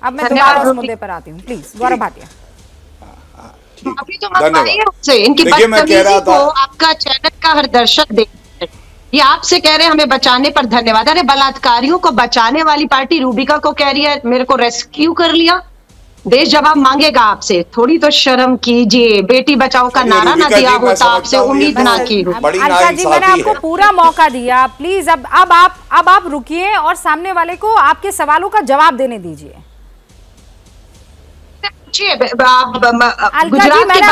अब मैं दोबारा उस मुद्दे पर आती हूँ, प्लीज गौरव भाटिया। अभी तो इनकी बदतमीजी को आपका चैनल का हर दर्शक देख, ये आपसे कह रहे हैं हमें बचाने पर धन्यवाद। अरे बलात्कारियों को बचाने वाली पार्टी रूबिका को कह रही है मेरे को रेस्क्यू कर लिया। देश जवाब मांगेगा आपसे, थोड़ी तो शर्म कीजिए। बेटी बचाओ का नारा ना दिया होता, आपसे उम्मीद ना की हो। अलका जी मैंने आपको पूरा मौका दिया, प्लीज अब आप रुकिए और सामने वाले को आपके सवालों का जवाब देने दीजिए। अलका जी मैंने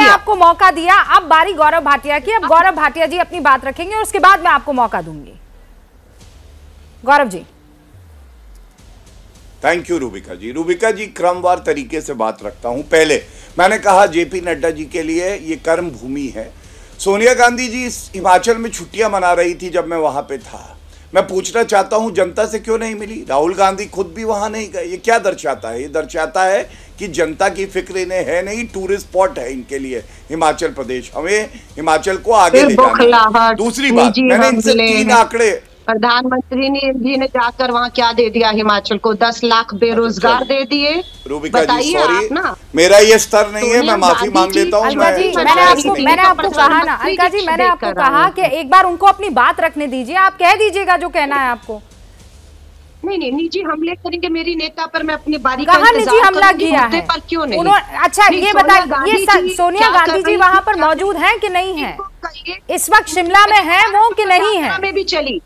आपको मौका दिया, अब बारी गौरव भाटिया की। अब गौरव भाटिया जी अपनी बात रखेंगे और उसके बाद मैं आपको मौका दूंगी। गौरव जी। थैंक यू रूबिका जी। रूबिका जी, क्रमवार तरीके से बात रखता हूं। पहले मैंने कहा जेपी नड्डा जी के लिए ये कर्म भूमि है। सोनिया गांधी जी हिमाचल में छुट्टियां मना रही थी जब मैं वहां पे था। मैं पूछना चाहता हूं जनता से क्यों नहीं मिली? राहुल गांधी खुद भी वहां नहीं गए। ये क्या दर्शाता है? ये दर्शाता है कि जनता की फिक्र इन्हें है नहीं, टूरिस्ट स्पॉट है इनके लिए हिमाचल प्रदेश। हमें हिमाचल को आगे ले जाना है। दूसरी बात, मैंने इनसे 3 आंकड़े, प्रधानमंत्री जी ने जाकर वहाँ क्या दे दिया हिमाचल को? 10 लाख बेरोजगार दे दिए। रूबिका जी सॉरी, मेरा ये स्तर नहीं है, मैं माफी मांग लेता हूँ। मैंने आपको कहा ना अलका जी, मैंने आपको कहा कि एक बार उनको अपनी बात रखने दीजिए, आप कह दीजिएगा जो कहना है आपको। नहीं निजी हमले करेंगे मेरी नेता पर, मैं अपनी बारी कहाँ निजी हमला किया है? पर क्यों नहीं? अच्छा ये बताइए, ये सोनिया गांधी जी वहाँ पर मौजूद हैं कि नहीं है? इस वक्त शिमला में है वो कि नहीं है? में भी चली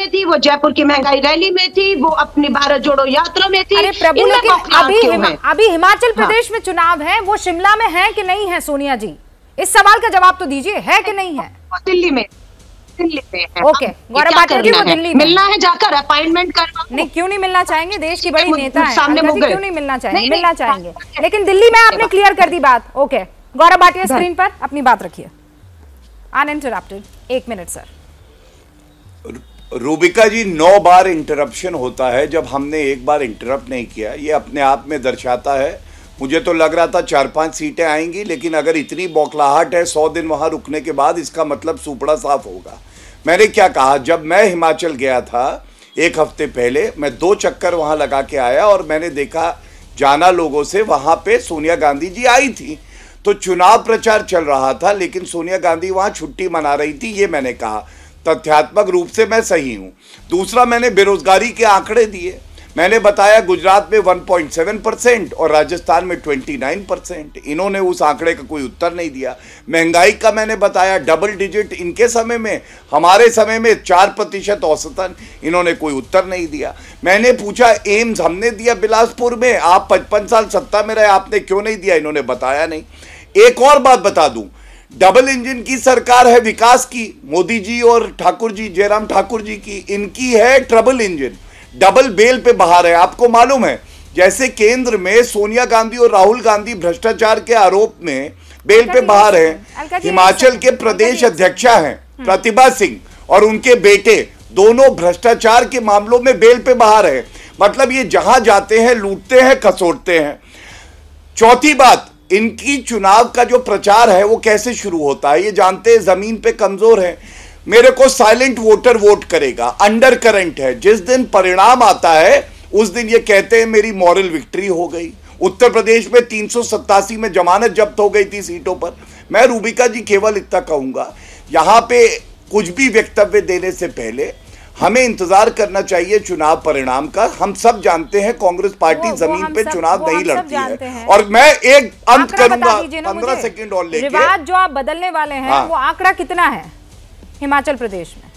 थी, वो जयपुर की महंगाई रैली में थी, वो अपनी भारत जोड़ो यात्रा में थी। अरे प्रभु, लेकिन अभी हिमाचल प्रदेश में चुनाव है, वो शिमला में है कि नहीं है? सोनिया जी इस सवाल का जवाब तो दीजिए, है कि नहीं है? दिल्ली में है। ओके गौरव भाटिया जी, वो दिल्ली में मिलना है, जाकर अपॉइंटमेंट करवा। नहीं क्यों नहीं मिलना चाहेंगे? देश की बड़ी नेता है, क्यों नहीं मिलना चाहेंगे? मिलना चाहेंगे, लेकिन दिल्ली में आपने क्लियर कर दी बात। ओके गौरव भाटिया स्क्रीन पर अपनी बात रखिए uninterrupted. 1 minute sir. Rubika ji, 9 बार इंटरप्शन होता है जब हमने एक बार इंटरप्ट नहीं किया। ये अपने आप में दर्शाता है। मुझे तो लग रहा था 4-5 सीटें आएंगी, लेकिन अगर इतनी बौखलाहट है 100 दिन वहां रुकने के बाद, इसका मतलब सुपड़ा साफ होगा। मैंने क्या कहा, जब मैं हिमाचल गया था 1 हफ्ते पहले, मैं 2 चक्कर वहां लगा के आया और मैंने देखा जाना लोगों से, वहां पे सोनिया गांधी जी आई थी। तो चुनाव प्रचार चल रहा था, लेकिन सोनिया गांधी वहां छुट्टी मना रही थी। ये मैंने कहा, तथ्यात्मक रूप से मैं सही हूं। दूसरा, मैंने बेरोजगारी के आंकड़े दिए। मैंने बताया गुजरात में 1.7% और राजस्थान में 29%। इन्होंने उस आंकड़े का कोई उत्तर नहीं दिया। महंगाई का मैंने बताया डबल डिजिट इनके समय में, हमारे समय में 4% औसतन। इन्होंने कोई उत्तर नहीं दिया। मैंने पूछा एम्स हमने दिया बिलासपुर में, आप 55 साल सत्ता में रहे, आपने क्यों नहीं दिया? इन्होंने बताया नहीं। एक और बात बता दूं, डबल इंजन की सरकार है विकास की, मोदी जी और ठाकुर जी, जयराम ठाकुर जी की। इनकी है ट्रबल इंजन, डबल बेल पे बाहर है। आपको मालूम है, जैसे केंद्र में सोनिया गांधी और राहुल गांधी भ्रष्टाचार के आरोप में बेल पे बाहर है, हिमाचल के प्रदेश अध्यक्षा हैं प्रतिभा सिंह और उनके बेटे दोनों भ्रष्टाचार के मामलों में बेल पे बाहर है। मतलब ये जहां जाते हैं लूटते हैं, खसोटते हैं। चौथी बात, इनकी चुनाव का जो प्रचार है वो कैसे शुरू होता है ये जानते हैं, जमीन पे कमजोर है। मेरे को साइलेंट वोटर वोट करेगा, अंडर करंट है। जिस दिन परिणाम आता है उस दिन ये कहते हैं मेरी मॉरल विक्ट्री हो गई। उत्तर प्रदेश में 387 में जमानत जब्त हो गई थी सीटों पर। मैं रूबिका जी केवल इतना कहूंगा, यहां पे कुछ भी वक्तव्य देने से पहले हमें इंतजार करना चाहिए चुनाव परिणाम का। हम सब जानते हैं कांग्रेस पार्टी जमीन पे चुनाव नहीं लड़ती है। और मैं एक अंत करूंगा, 15 सेकंड और लेके। रिवाज जो आप बदलने वाले हैं, हाँ। वो आंकड़ा कितना है हिमाचल प्रदेश में?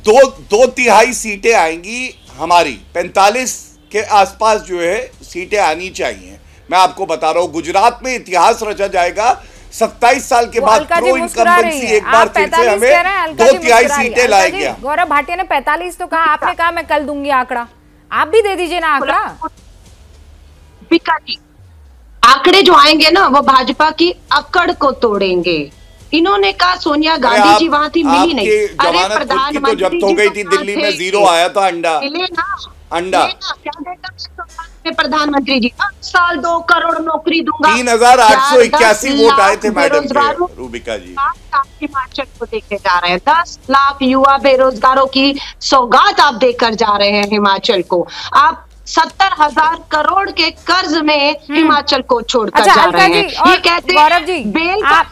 2/3 सीटें आएंगी हमारी, 45 के आसपास जो है सीटें आनी चाहिए। मैं आपको बता रहा हूं, गुजरात में इतिहास रचा जाएगा। 27 साल के बाद प्रो इनकम्बेंसी एक बार फिर से हमें 2/3 सीटें लाएगा। गौरव भाटिया ने 45 तो कहा, आपने कहा मैं कल दूंगी आंकड़ा। आप भी दे दीजिए ना आंकड़ा। आंकड़े जो आएंगे ना वो भाजपा की अकड़ को तोड़ेंगे। इन्होंने कहा सोनिया गांधी जी वहां थी, मिली नहीं। अरे प्रधानमंत्री तो जब्त हो गई थी, दिल्ली में 0 आया था अंडा। प्रधानमंत्री जी 8 साल 2 करोड़ नौकरी दूंगा। 3881 वोट आए थे मैडम के, रूबिका जी। हिमाचल को देके जा रहे हैं। 10 लाख युवा बेरोजगारों की सौगात आप देकर जा रहे हैं हिमाचल को। आप 70,000 करोड़ के कर्ज में हिमाचल को छोड़कर जा रहे हैं। ये कहते हैं गौरव जी, आप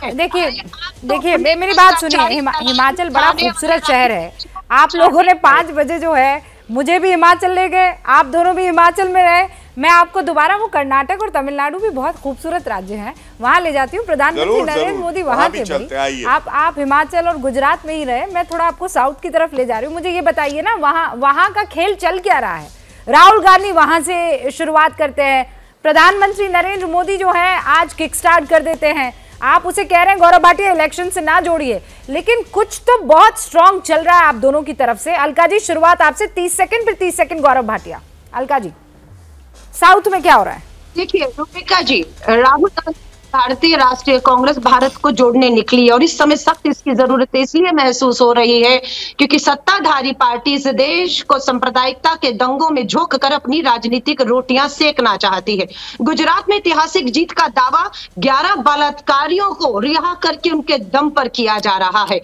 देखिए मेरी बात सुनिए। हिमाचल बड़ा खूबसूरत शहर है। आप लोगों ने 5 बजे जो है मुझे भी हिमाचल ले गए, आप दोनों भी हिमाचल में रहे। मैं आपको दोबारा, वो कर्नाटक और तमिलनाडु भी बहुत खूबसूरत राज्य हैं, वहां ले जाती हूँ। प्रधानमंत्री नरेंद्र मोदी वहां थे भाई, आप हिमाचल और गुजरात में ही रहे। मैं थोड़ा आपको साउथ की तरफ ले जा रही हूँ। मुझे ये बताइए ना, वहां का खेल चल क्या रहा है? राहुल गांधी वहां से शुरुआत करते हैं, प्रधानमंत्री नरेंद्र मोदी जो है आज किक स्टार्ट कर देते हैं। आप उसे कह रहे हैं गौरव भाटिया इलेक्शन से ना जोड़िए, लेकिन कुछ तो बहुत स्ट्रांग चल रहा है आप दोनों की तरफ से। अलका जी, शुरुआत आपसे, 30 सेकंड, फिर 30 सेकंड गौरव भाटिया। अलका जी, साउथ में क्या हो रहा है? देखिए रूपिका जी, राहुल गांधी भारतीय राष्ट्रीय कांग्रेस भारत को जोड़ने निकली है और इस समय सख्त इसकी जरूरत इसलिए महसूस हो रही है क्योंकि सत्ताधारी पार्टी इस देश को सांप्रदायिकता के दंगों में झोंक कर अपनी राजनीतिक रोटियां सेकना चाहती है। गुजरात में ऐतिहासिक जीत का दावा 11 बलात्कारियों को रिहा करके उनके दम पर किया जा रहा है।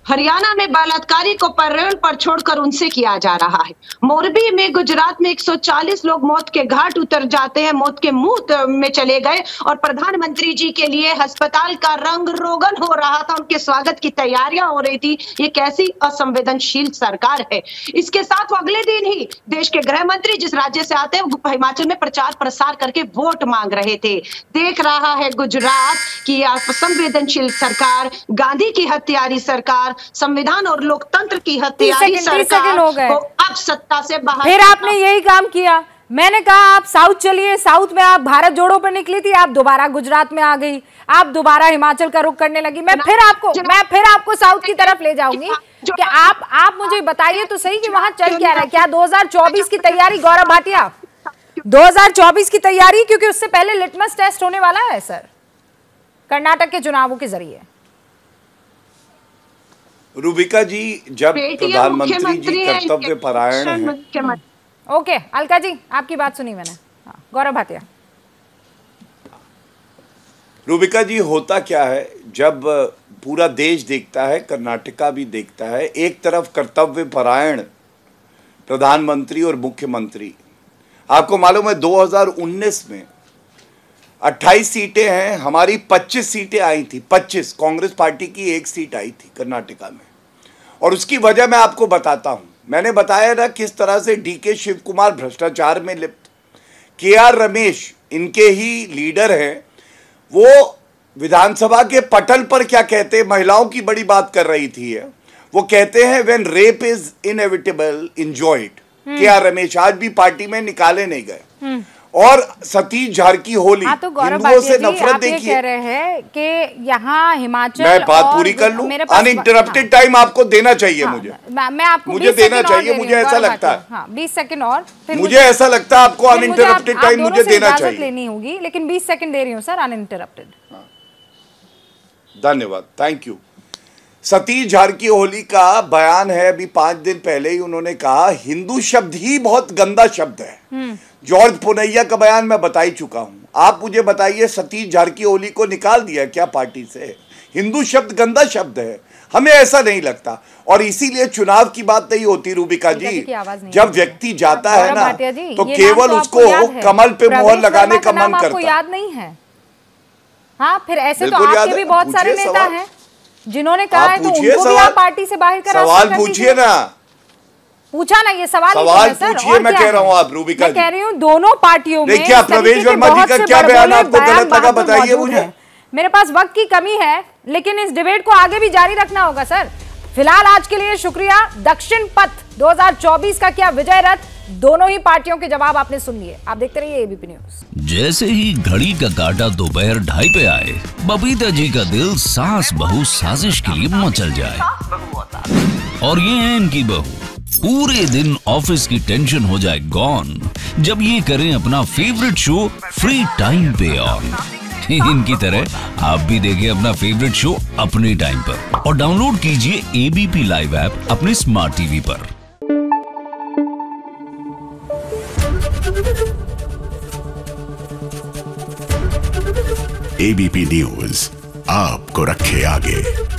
हरियाणा में बलात्कारी को पैरोल पर छोड़कर उनसे किया जा रहा है। मोरबी में, गुजरात में 140 लोग मौत के घाट उतर जाते हैं, मौत के मुंह में चले गए और प्रधानमंत्री जी के लिए अस्पताल का रंग रोगन हो रहा था, उनके स्वागत की तैयारियां हो रही थी। ये कैसी असंवेदनशील सरकार है। इसके साथ वो अगले दिन ही देश के गृह मंत्री जिस राज्य से आते हैं वो हिमाचल में प्रचार प्रसार करके वोट मांग रहे थे। देख रहा है गुजरात की असंवेदनशील सरकार, गांधी की हत्यारी सरकार, संविधान और लोकतंत्र की हत्यारी सरकार को अब सत्ता से बाहर। फिर आपने यही काम किया। मैंने कहा आप साउथ चलिए, साउथ में आप भारत जोड़ो पर निकली थी, आप दोबारा गुजरात में आ गई, आप दोबारा हिमाचल का रुख करने लगी। मैं फिर आपको साउथ की तरफ ले जाऊंगी कि आप मुझे बताइए तो सही कि वहां चल क्या रहा है। क्या 2024 की तैयारी गौरव भाटिया, 2024 की तैयारी, क्योंकि उससे पहले लिटमस टेस्ट होने वाला है सर, कर्नाटक के चुनावों के जरिए। रूबिका जी, जब प्रधानमंत्री जी कर्तव्य परायण हैं। ओके अलका जी, आपकी बात सुनी मैंने। गौरव भाटिया। रूबिका जी, होता क्या है जब पूरा देश देखता है, कर्नाटका भी देखता है, एक तरफ कर्तव्य परायण प्रधानमंत्री और मुख्यमंत्री। आपको मालूम है 2019 में 28 सीटें हैं, हमारी 25 सीटें आई थी। 25, कांग्रेस पार्टी की 1 सीट आई थी कर्नाटका में। और उसकी वजह मैं आपको बताता हूं। मैंने बताया ना किस तरह से डीके शिव कुमार भ्रष्टाचार में लिप्त, केआर रमेश इनके ही लीडर हैं, वो विधानसभा के पटल पर क्या कहते हैं, महिलाओं की बड़ी बात कर रही थी। वो कहते हैं when rape is inevitable enjoyed. KR Ramesh आज भी पार्टी में निकाले नहीं गए। और सतीश झारकीहोली, तो हिंदुओं से नफरत देखिए। कह रहे हैं कि यहाँ हिमाचल, मैं बात पूरी कर लूं, अनइंटरप्टेड टाइम आपको देना चाहिए। मैं आपको मुझे देना चाहिए, मुझे ऐसा लगता है। 20 सेकंड और, मुझे ऐसा लगता है आपको अनइंटरप्टेड टाइम मुझे देना चाहिए। लेनी होगी, लेकिन 20 सेकंड दे रही हूँ सर, अनइंटरप्टेड। धन्यवाद, थैंक यू। सतीश झारकीहोली का बयान है, अभी 5 दिन पहले ही उन्होंने कहा हिंदू शब्द ही बहुत गंदा शब्द है। जॉर्ज पुनैया का बयान मैं बता ही चुका हूं। आप मुझे बताइए, सतीश झारकीहोली को निकाल दिया क्या पार्टी से? हिंदू शब्द गंदा शब्द है, हमें ऐसा नहीं लगता। और इसीलिए चुनाव की बात नहीं होती रूबिका जी, जब व्यक्ति जाता है ना तो केवल उसको कमल पे मोहर लगाने का मन करता है। याद नहीं है? हाँ, फिर ऐसे तो आपके भी बहुत सारे नेता हैं जिन्होंने कहा है, तो उनको भी आप पार्टी से बाहर का सवाल पूछिए ना। पूछा ना, ये सवाल पूछिए। मैं कह रहा हूँ आप रूबिका जी, कह रही हूँ दोनों पार्टियों में क्या प्रवेश वर्मा जी का क्या बयान आपको गलत लगा, बताइए मुझे। मेरे पास वक्त की कमी है, लेकिन इस डिबेट को आगे भी जारी रखना होगा सर। फिलहाल आज के लिए शुक्रिया। दक्षिण पथ 2024 का क्या विजय रथ, दोनों ही पार्टियों के जवाब आपने सुन लिए। आप देखते रहिए एबीपी न्यूज। जैसे ही घड़ी का काटा दोपहर 2:30 पे आए, बबीता जी का दिल सास बहू साजिश के लिए मचल जाए। और ये है इनकी बहू, पूरे दिन ऑफिस की टेंशन हो जाए गॉन जब ये करें अपना फेवरेट शो फ्री टाइम पे ऑन। इनकी तरह आप भी देखिए अपना फेवरेट शो अपने टाइम पर और डाउनलोड कीजिए एबीपी लाइव ऐप अपने स्मार्ट टीवी पर। एबीपी न्यूज आपको रखे आगे।